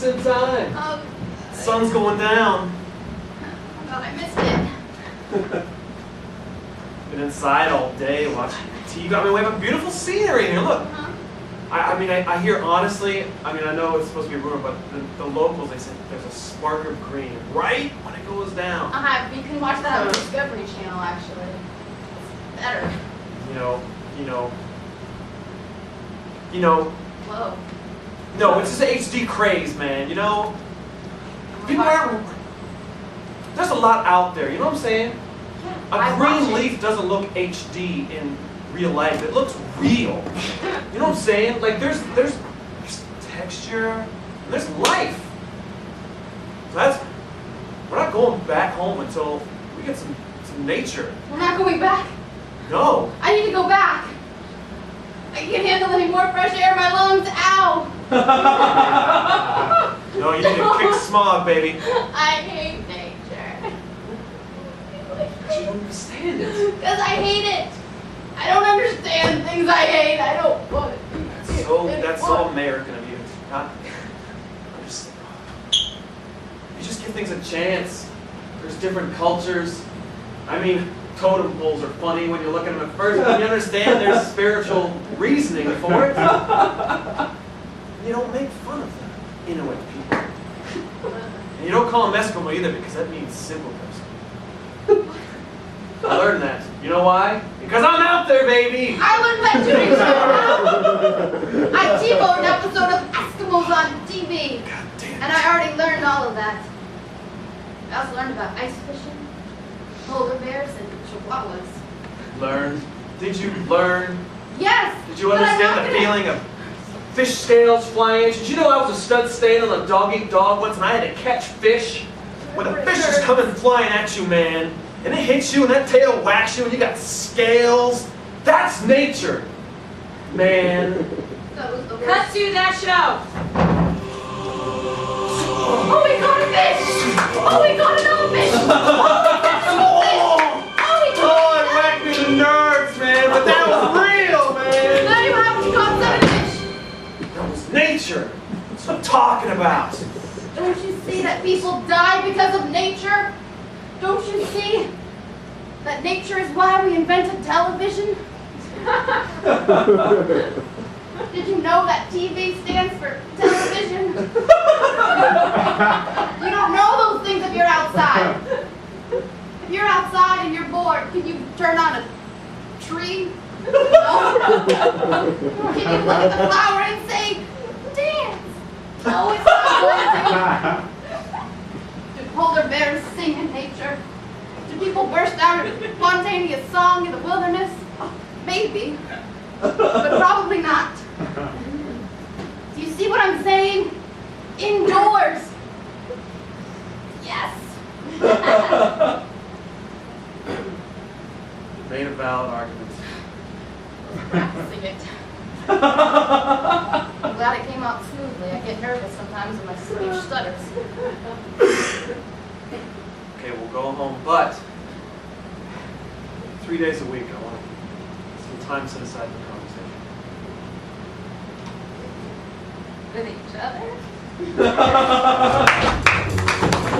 opposite time. Oh, Sun's going down. I thought I missed it. Been inside all day watching TV. I mean, we have a beautiful scenery here. Look. I mean, I hear honestly, I mean, I know it's supposed to be a rumor, but the locals, they say there's a spark of green right when it goes down. You can watch that on the Discovery Channel, actually. It's better. Whoa. No, it's just an HD craze, man, People aren't, there's a lot out there, you know what I'm saying? Yeah, A green leaf doesn't look HD in real life. It looks real. You know what I'm saying? Like there's texture, and there's life. So we're not going back home until we get some nature. We're not going back. No. I need to go back. I can't handle any more fresh air in my lungs. Ow. No, you need to kick smog, baby. I hate nature. But you don't understand it. Because I hate it. I don't understand things I hate. I don't want it. That's so American of you. You just give things a chance. There's different cultures. I mean, totem poles are funny when you look at them at first, but you understand there's spiritual reasoning for it. You don't make fun of them, Inuit people. And you don't call them Eskimo either because that means simple person. I learned that. You know why? Because I'm out there, baby! I learned that too. I TiVoed an episode of Eskimos on TV. God damn. And I already learned all of that. I also learned about ice fishing, polar bears, and chihuahuas. Learn? Did you learn? Yes! Did you understand the feeling of fish scales flying at you? Did you know I was a stud staying on a dog-eat-dog once and I had to catch fish? When the fish is coming flying at you, man, and it hits you and that tail whacks you and you got scales, that's nature, man. That was the Cut worst. to that show. Oh, we caught a fish! Oh, we caught another fish! Oh, it whacked me in the nerves, man, but that was real, man. Now you haven't caught 7 fish! That was nature. That's what I'm talking about. Don't you see that people die because of nature? Don't you see that nature is why we invented television? Did you know that TV stands for television? You don't know those things if you're outside. If you're outside and you're bored, can you turn on a tree? No. Can you look at the flower and say, dance? No, it's not going to. Do polar bears sing in nature? Do people burst out a spontaneous song in the wilderness? Maybe, but probably not. Do you see what I'm saying? Indoors. Yes. You made a valid argument. Practicing it. I'm glad it came out smoothly. I get nervous sometimes when my speech stutters. Okay, we'll go home, but 3 days a week, I want some time set aside for conversation. With each other?